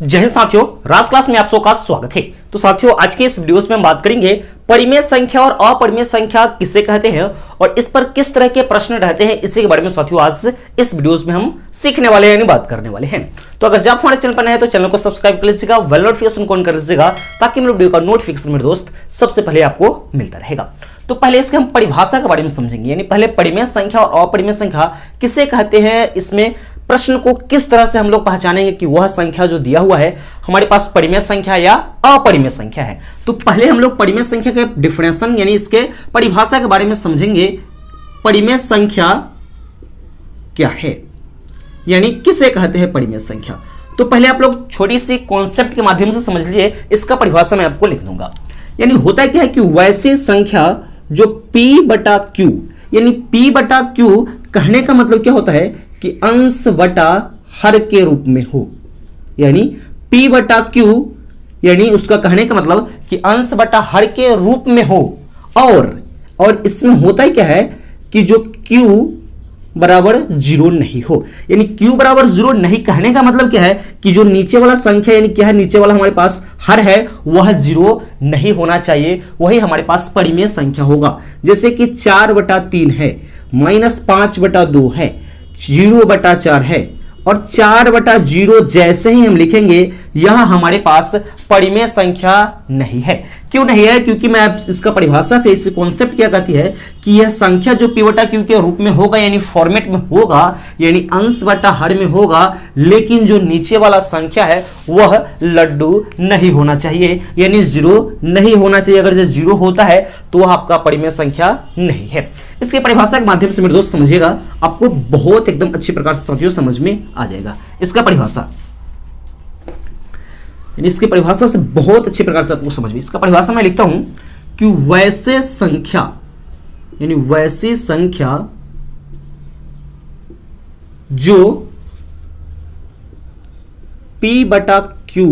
जय हिंद साथियों, राज क्लास में आप सबका स्वागत है। तो साथियों, आज के इस वीडियोस में हम बात करेंगे परिमेय संख्या और अपरिमेय संख्या किसे कहते हैं और इस पर किस तरह के प्रश्न रहते हैं, इसी के बारे में साथियों आज इस वीडियोस में हम सीखने वाले यानी बात करने वाले हैं। तो अगर जब हमारे चैनल पर नए हैं तो चैनल को सब्सक्राइब कर लीजिएगा, बेल नोटिफिकेशन को ऑन कर लीजिएगा ताकि मेरे वीडियो का नोटिफिकेशन मेरे दोस्त सबसे पहले आपको मिलता रहेगा। तो पहले इसके हम परिभाषा के बारे में समझेंगे, यानी पहले परिमेय संख्या और अपरिमेय संख्या किसे कहते हैं, इसमें प्रश्न को किस तरह से हम लोग पहचानेंगे कि वह संख्या जो दिया हुआ है हमारे पास परिमेय संख्या या अपरिमेय संख्या है। तो पहले हम लोग परिमेय संख्या के डिफिनेशन यानी इसके परिभाषा के बारे में समझेंगे। परिमेय संख्या क्या है, यानी किसे कहते हैं परिमेय संख्या। तो पहले आप लोग छोटी सी कॉन्सेप्ट के माध्यम से समझ लीजिए, इसका परिभाषा मैं आपको लिख दूंगा। यानी होता क्या है कि वैसे संख्या जो P बटा Q, यानी P बटा Q कहने का मतलब क्या होता है कि अंश बटा हर के रूप में हो, यानी P बटा Q यानी उसका कहने का मतलब कि अंश बटा हर के रूप में हो। और इसमें होता ही क्या है कि जो Q बराबर 0 नहीं हो, यानी Q बराबर 0 नहीं कहने का मतलब क्या है कि जो नीचे वाला संख्या यानी क्या है, नीचे वाला हमारे पास हर है वह 0 नहीं होना चाहिए, वही हमारे पास परिमेय संख्या होगा। जैसे कि 4/3 है, -5/2 है, 0/4 है और 4/0 जैसे ही हम लिखेंगे यह हमारे पास परिमेय संख्या नहीं है। क्यों नहीं है? क्योंकि मैं इसका परिभाषा थे, इस कॉन्सेप्ट क्या कहती है कि यह संख्या जो P बटा Q के रूप में होगा यानी फॉर्मेट में होगा, यानी अंश बटा हर में होगा, लेकिन जो नीचे वाला संख्या है वह लड्डू नहीं होना चाहिए, यानी 0 नहीं होना चाहिए। अगर जो 0 होता है तो वह आपका परिमेय संख्या नहीं है। इसके परिभाषा के माध्यम से मेरे दोस्त समझिएगा, आपको बहुत एकदम अच्छी प्रकार से साथियों समझ में आ जाएगा। इसका परिभाषा यानी इसकी परिभाषा से बहुत अच्छी प्रकार से आपको समझ में, इसका परिभाषा मैं लिखता हूं कि वैसे संख्या यानी वैसी संख्या जो P बटा Q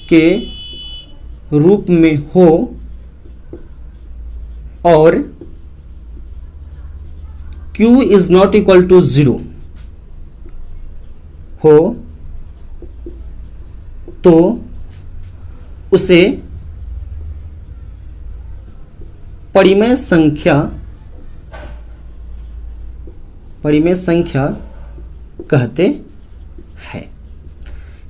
के रूप में हो और Q is not equal to 0 हो तो उसे परिमेय संख्या कहते हैं।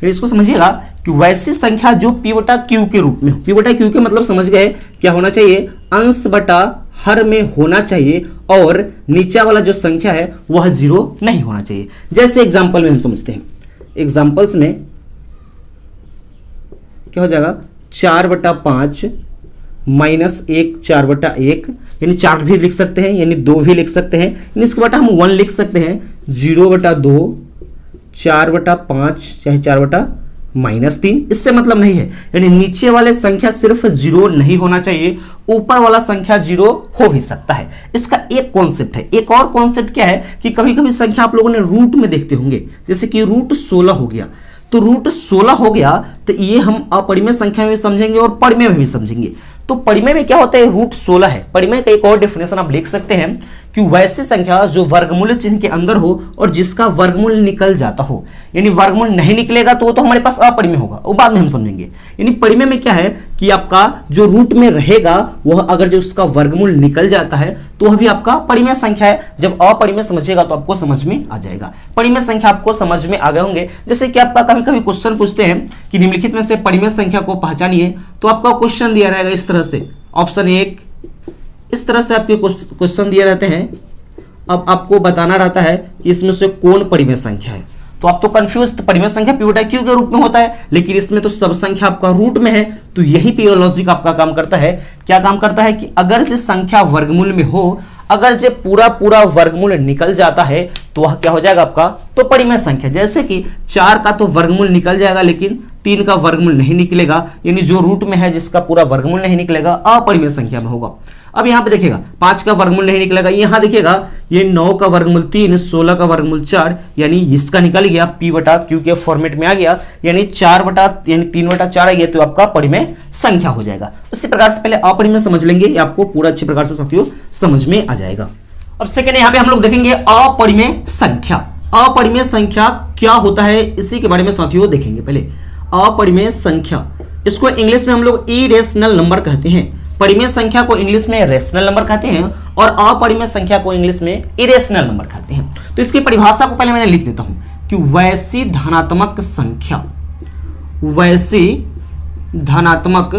इसको समझिएगा कि वैसी संख्या जो P बटा Q के रूप में हो, P बटा Q के मतलब समझ गए क्या होना चाहिए, अंश बटा हर में होना चाहिए और नीचे वाला जो संख्या है वह 0 नहीं होना चाहिए। जैसे एग्जांपल में हम समझते हैं, एग्जांपल्स में क्या हो जाएगा, 4/5 -1 4/1, यानी 4 भी लिख सकते हैं, यानी 2 भी लिख सकते हैं, यानी इसके बटा हम 1 लिख सकते हैं। 0/2 4/5 चाहे 4/-3, इससे मतलब नहीं है, यानी नीचे वाले संख्या सिर्फ 0 नहीं होना चाहिए, ऊपर वाला संख्या 0 हो भी सकता है। इसका एक कॉन्सेप्ट है। एक और कॉन्सेप्ट क्या है कि कभी कभी संख्या आप लोगों ने रूट में देखते होंगे, जैसे कि √16 हो गया, तो √16 हो गया तो ये हम अपरिमेय संख्या में भी समझेंगे और परिमेय में भी समझेंगे। तो परिमेय में क्या होता है, √16 है। परिमेय का एक और डेफिनेशन आप लिख सकते हैं कि वैसी संख्या जो वर्गमूल चिन्ह के अंदर हो और जिसका वर्गमूल निकल जाता हो, यानी वर्गमूल नहीं निकलेगा तो वो तो हमारे पास अपरिमेय होगा, वो बाद में हम समझेंगे। यानी परिमेय में क्या है कि आपका जो रूट में रहेगा वह अगर जो उसका वर्गमूल निकल जाता है तो वह भी आपका परिमेय संख्या है। जब अपरिमेय समझिएगा तो आपको समझ में आ जाएगा। परिमेय संख्या आपको समझ में आ गए होंगे। जैसे कि आपका कभी कभी क्वेश्चन पूछते हैं कि निम्नलिखित में से परिमेय संख्या को पहचानिए, तो आपका क्वेश्चन दिया रहेगा इस तरह से, ऑप्शन 1 इस तरह से आपके क्वेश्चन दिए रहते हैं। अब आपको बताना रहता है कि इसमें से कौन परिमेय संख्या है, तो आप तो कंफ्यूज, परिमेय संख्या P बटा Q के रूप में होता है, लेकिन इसमें तो सब संख्या आपका रूट में है। तो यही पीओ लॉजिक आपका काम करता है। क्या काम करता है कि अगर से संख्या वर्गमूल में हो, अगर जो पूरा वर्गमूल निकल जाता है तो वह क्या हो जाएगा आपका, तो परिमेय संख्या। जैसे कि 4 का तो वर्गमूल निकल जाएगा लेकिन 3 का वर्गमूल नहीं निकलेगा, यानी जो रूट में है जिसका पूरा वर्गमूल नहीं निकलेगा अपरिमेय संख्या में होगा। अब यहाँ पे देखिएगा 5 का वर्गमूल नहीं निकलेगा, यहाँ देखिएगा ये 9 का वर्गमूल 3, 16 का वर्गमूल 4, यानी इसका निकल गया, P बटा Q के फॉर्मेट में आ गया, यानी 3/4 आ गया, तो आपका परिमेय संख्या हो जाएगा। इसी प्रकार से पहले अपरिमेय समझ लेंगे, ये आपको पूरा अच्छी प्रकार से साथियों समझ में आ जाएगा। अब सेकंड यहाँ पे हम लोग देखेंगे अपरिमेय संख्या। अपरिमेय संख्या क्या होता है इसी के बारे में साथियों देखेंगे। पहले अपरिमेय संख्या, इसको इंग्लिश में हम लोग इरेशनल नंबर कहते हैं। परिमेय संख्या को इंग्लिश में रेशनल नंबर कहते हैं और अपरिमेय संख्या को इंग्लिश में इरेशनल नंबर कहते हैं। तो इसकी परिभाषा को पहले मैंने लिख देता हूं कि वैसी धनात्मक संख्या, वैसी धनात्मक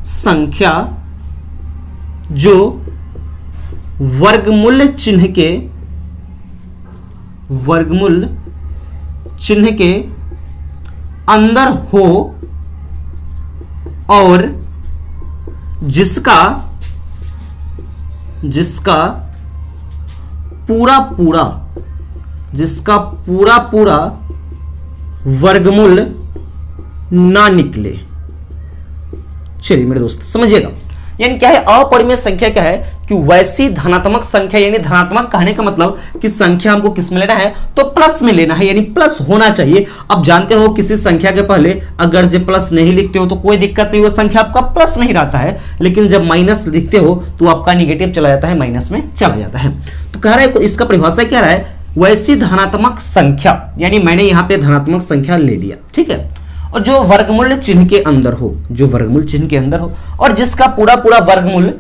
संख्या जो वर्गमूल चिन्ह के अंदर हो और जिसका पूरा पूरा वर्गमूल ना निकले। चलिए मेरे दोस्त समझिएगा, यानी क्या है अपरिमेय संख्या, क्या है कि वैसी धनात्मक संख्या, यानी धनात्मक कहने का मतलब कि संख्या हमको किस में लेना है, तो प्लस में लेना है, यानी प्लस होना चाहिए। अब जानते हो किसी संख्या के पहले अगर जब प्लस नहीं लिखते हो तो कोई दिक्कत नहीं, वो संख्या आपका प्लस में ही रहता है, लेकिन जब माइनस लिखते हो तो आपका निगेटिव चला जाता है, माइनस में चला जाता है। तो कह रहा है इसका परिभाषा क्या रहा है, वैसी धनात्मक संख्या, यानी मैंने यहां पर धनात्मक संख्या ले लिया, ठीक है, और जो वर्गमूल चिन्ह के अंदर हो, जो वर्गमूल चिन्ह के अंदर हो और जिसका पूरा पूरा वर्गमूल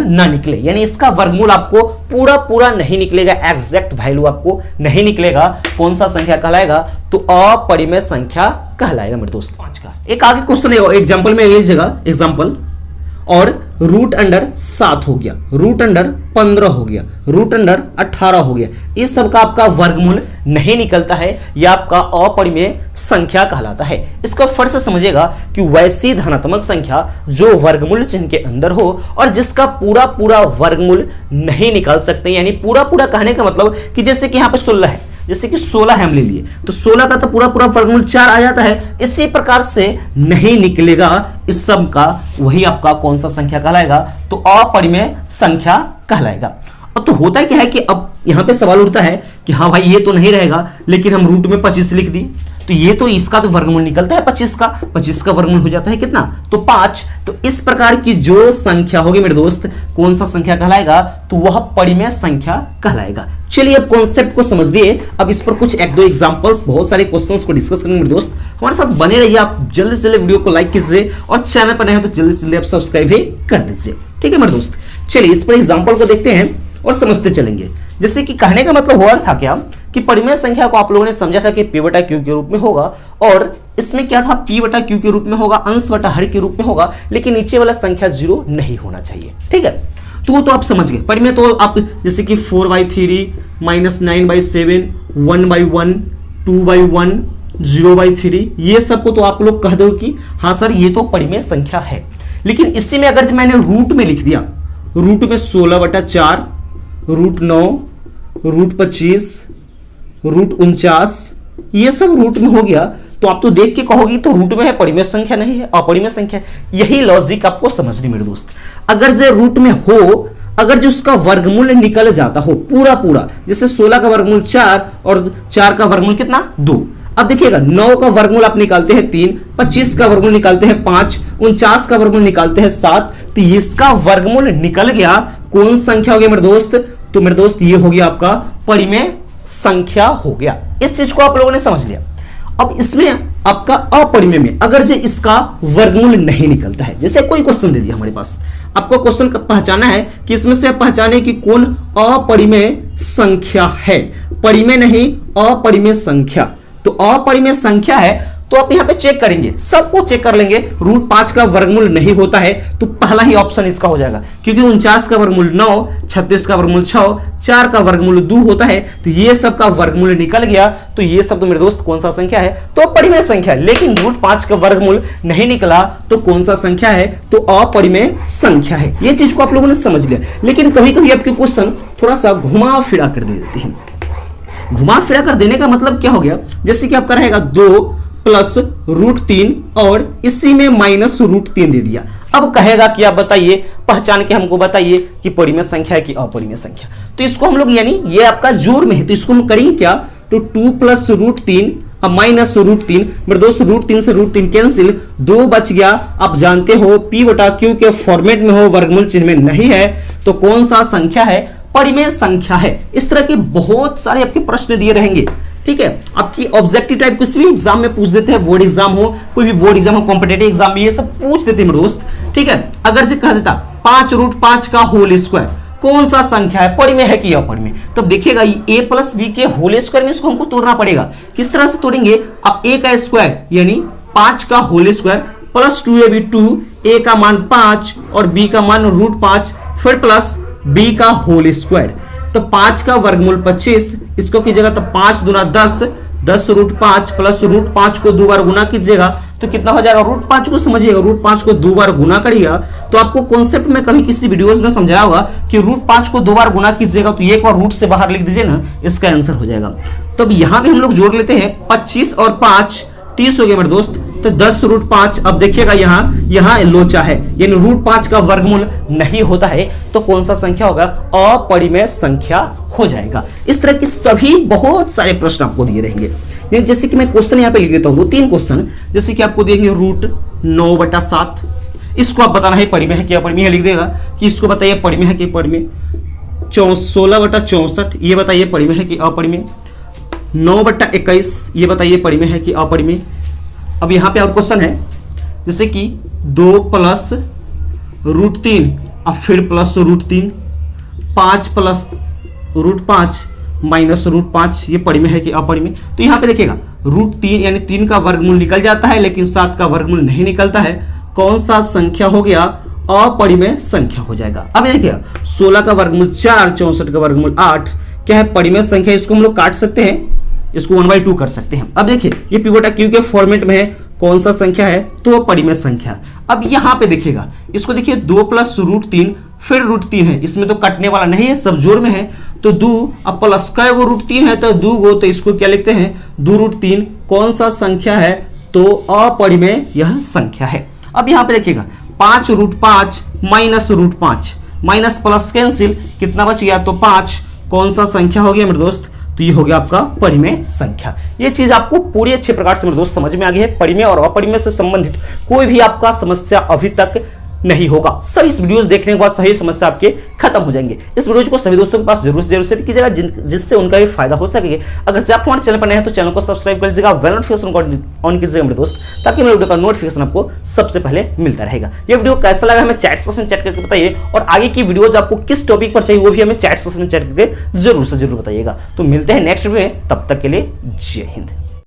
ना निकले, यानी इसका वर्गमूल आपको पूरा नहीं निकलेगा, एग्जैक्ट वैल्यू आपको नहीं निकलेगा, कौन सा संख्या कहलाएगा, तो अपरिमेय संख्या कहलाएगा मेरे दोस्त। 5 का एक आगे क्वेश्चन है, एग्जांपल में लीजिएगा, एग्जांपल, और रूट अंडर 7 हो गया, रूट अंडर 15 हो गया, रूट अंडर 18 हो गया, इस सब का आपका वर्गमूल नहीं निकलता है, यह आपका अपरिमेय संख्या कहलाता है। इसको फर्क से समझिएगा कि वैसी धनात्मक संख्या जो वर्गमूल चिन्ह के अंदर हो और जिसका पूरा पूरा वर्गमूल नहीं निकाल सकते, यानी पूरा कहने का मतलब कि जैसे कि यहाँ पे 16 है, जैसे कि 16 हम ले लिए तो 16 का तो पूरा वर्गमूल 4 आ जाता है, इसी प्रकार से नहीं निकलेगा इस सब का, वही आपका कौन सा संख्या कहलाएगा, तो अपरिमेय संख्या कहलाएगा। अब तो होता है क्या है कि अब यहां पे सवाल उठता है कि हाँ भाई ये तो नहीं रहेगा, लेकिन हम रूट में 25 लिख दी तो ये तो इसका तो वर्गमूल निकलता है 25 का वर्गमूल हो जाता है कितना, तो 5। तो इस प्रकार की जो संख्या होगी मेरे दोस्त, कौन सा संख्या कहलाएगा, तो वह परिमेय संख्या कहलाएगा। चलिए अब कॉन्सेप्ट को समझ लिए, अब इस पर कुछ एक दो एग्जांपल्स, बहुत सारे क्वेश्चंस को डिस्कस करेंगे मेरे दोस्त, हमारे साथ बने रहिए। आप जल्दी से वीडियो को लाइक कीजिए और चैनल पर नए हैं तो जल्दी से आप सब्सक्राइब भी कर दीजिए, ठीक है मेरे दोस्त। चलिए इस पर एग्जाम्पल को देखते हैं और समझते चलेंगे। जैसे कि कहने का मतलब हुआ था क्या कि परिमेय संख्या को आप लोगों ने समझा था कि p बटा q के रूप में होगा, और इसमें क्या था, p बटा q के रूप में होगा, अंश बटा हर के रूप में होगा, लेकिन नीचे वाला संख्या 0 नहीं होना चाहिए, ठीक है। तो वो तो आप समझ गए। परिमेय तो आप जैसे कि 4/3 -9/7 1/1 2/1 0/3 ये सबको तो आप लोग कह दो कि हाँ सर ये तो परिमेय संख्या है। लेकिन इसी में अगर मैंने रूट में लिख दिया, रूट में 16/4 रूट 9 रूट 25 रूट 49 ये सब रूट में हो गया, तो आप तो देख के कहोगी तो रूट में है, परिमेय संख्या नहीं है, अपरिमेय संख्या। यही लॉजिक आपको समझनी मेरे दोस्त। अगर जो रूट में हो, अगर जो उसका वर्गमूल निकल जाता हो पूरा, जैसे 16 का वर्गमूल 4 और 4 का वर्गमूल कितना 2। अब देखिएगा 9 का वर्गमूल आप निकालते हैं 3, 25 का वर्गमूल निकालते हैं 5, 49 का वर्गमूल निकालते हैं 7, तो इसका वर्गमूल निकल गया, कौन संख्या हो गया मेरे दोस्त, तो मेरे दोस्त ये हो गया आपका परिमेय संख्या हो गया। इस चीज को आप लोगों ने समझ लिया। अब इसमें आपका अपरिमेय में अगर जो इसका वर्गमूल नहीं निकलता है, जैसे कोई क्वेश्चन दे दिया हमारे पास, आपको क्वेश्चन पहचाना है कि इसमें से पहचाने कि कौन अपरिमेय संख्या है, परिमेय नहीं अपरिमेय संख्या। तो अपरिमेय संख्या है तो आप यहां पे चेक करेंगे, सबको चेक कर लेंगे। रूट 5 का वर्गमूल नहीं होता है तो पहला ही ऑप्शन इसका हो जाएगा, क्योंकि 49 का वर्गमूल 9, 36 का वर्गमूल 6, 4 का वर्गमूल 2 होता है, तो ये सब का वर्गमूल निकल गया, तो ये सब तो मेरे दोस्त कौन सा संख्या है, तो परिमेय संख्या है। लेकिन रूट 5 का वर्गमूल नहीं निकला तो कौन सा संख्या है, तो अपरिमेय संख्या है। ये चीज को आप लोगों ने समझ लिया। लेकिन कभी कभी आपके क्वेश्चन थोड़ा सा घुमा फिरा कर दे देते हैं। घुमा फिरा कर देने का मतलब क्या हो गया, जैसे कि आपका रहेगा 2 प्लस रूट 3 और इसी में माइनस रूट 3 दे दिया। अब कहेगा कि आप बताइए, पहचान के हमको बताइए कि परिमेय संख्या है कि अपरिमेय संख्या। तो इसको हम लोग, यानी ये आपका जोड़ में है तो इसको हम करेंगे क्या, तो 2 प्लस रूट 3 अब माइनस रूट 3, मेरे दोस्त रूट 3 से रूट 3 कैंसिल, 2 बच गया। आप जानते हो p बटा q के फॉर्मेट में हो, वर्गमूल चिन्ह में नहीं है, तो कौन सा संख्या है, परिमेय संख्या है। इस तरह के बहुत सारे आपके प्रश्न दिए रहेंगे, ठीक है। आपकी ऑब्जेक्टिव टाइप किसी भी एग्जाम में पूछ देते हैं, बोर्ड एग्जाम हो, कोई भी बोर्ड एग्जाम हो, कॉम्पिटेटिव एग्जाम में ये सब पूछ देते हैं मेरे दोस्त, ठीक है। अगर जो कह देता 5√5 का होल स्क्वायर कौन सा संख्या है, परिमेय है कि अपरिमेय, तब देखिएगा a प्लस बी के होल स्क्वायर में इसको हमको तोड़ना पड़ेगा। किस तरह से तोड़ेंगे, अब a का स्क्वायर यानी 5 का whole square plus 2ab 2, a का मान 5 और b का मान √5, फिर प्लस b का होल स्क्वायर। तो 5 का वर्गमूल 25, इसको कीजिएगा तो 5 दूना 10, 10√5 प्लस √5 को 2 बार गुना कीजिएगा तो कितना हो जाएगा, √5 को समझिएगा, √5 को 2 बार गुना करिएगा तो आपको कॉन्सेप्ट में कभी किसी वीडियोस में समझाया होगा कि √5 को 2 बार गुना कीजिएगा तो एक बार रूट से बाहर लिख दीजिए ना, इसका आंसर हो जाएगा। तो अब यहां भी हम लोग जोड़ लेते हैं, 25 और 5 30 हो गए मेरे दोस्त, तो 10√5। अब देखिएगा यहां लोचा है यानी √5 का वर्गमूल नहीं होता है, तो कौन सा संख्या होगा, अपरिमेय संख्या हो जाएगा। इस तरह के सभी बहुत सारे प्रश्न आपको दिए रहेंगे। जैसे कि मैं क्वेश्चन यहां पे लिख देता हूं, 3 क्वेश्चन, जैसे कि आपको देंगे √9/7, इसको आप बताना है परिमेय है कि अपरिमेय है, लिख देगा कि इसको बताइए परिमेय है कि अपरिमेय। 16/64 ये बताइए परिमेय है कि अपरिमेय। 9/21 ये बताइए परिमेय है कि अपरिमेय। अब यहाँ पे और क्वेश्चन है जैसे कि 2 + √3 और फिर प्लस √3, 5 + √5 माइनस √5 ये परिमेय है कि अपरिमेय। तो यहाँ पे देखिएगा √3 यानी 3 का वर्गमूल निकल जाता है लेकिन 7 का वर्गमूल नहीं निकलता है, कौन सा संख्या हो गया, अपरिमेय संख्या हो जाएगा। अब देखिएगा 16 का वर्गमूल 4, 64 का वर्गमूल 8, क्या है परिमेय संख्या, इसको हम लोग काट सकते हैं, इसको 1/2 कर सकते हैं। अब देखिए ये P बटा Q के फॉर्मेट में है, कौन सा संख्या है, तो परिमेय संख्या। अब यहां पे देखिएगा, इसको देखिए 2 + √3 फिर √3 है, इसमें तो कटने वाला नहीं है, सब जोड़ में है, तो 2 अब प्लस का वो √3 है तो 2 गो, तो इसको क्या लिखते हैं 2√3, कौन सा संख्या है, तो अपरिमेय यह संख्या है। अब यहां पे देखिएगा 5√5 माइनस √5 माइनस प्लस कैंसिल, कितना बच गया, तो 5, कौन सा संख्या हो गया मेरे दोस्त, तो ये हो गया आपका परिमेय संख्या। ये चीज आपको पूरी अच्छे प्रकार से मेरे दोस्त समझ में आ गई है। परिमेय और अपरिमेय से संबंधित कोई भी आपका समस्या अभी तक नहीं होगा। सभी इस वीडियोस देखने के बाद सही समस्या आपके खत्म हो जाएंगे। इस वीडियो को सभी दोस्तों के पास जरूर से जरूर शेयर कीजिएगा जिससे उनका भी फायदा हो सके। अगर आप हमारे चैनल पर नए हैं तो चैनल को सब्सक्राइब कर लीजिएगा, बेल नोटिफिकेशन को ऑन कीजिएगा मेरे दोस्त, ताकि मेरे वीडियो का नोटिफिकेशन आपको सबसे पहले मिलता रहेगा। ये वीडियो कैसा लगा हमें चैट सेक्शन में चैट करके बताइए, और आगे की वीडियोज आपको किस टॉपिक पर चाहिए वो भी हमें चैट सेक्शन में चैट करके जरूर से जरूर बताइएगा। तो मिलते हैं नेक्स्ट वीडियो में, तब तक के लिए जय हिंद।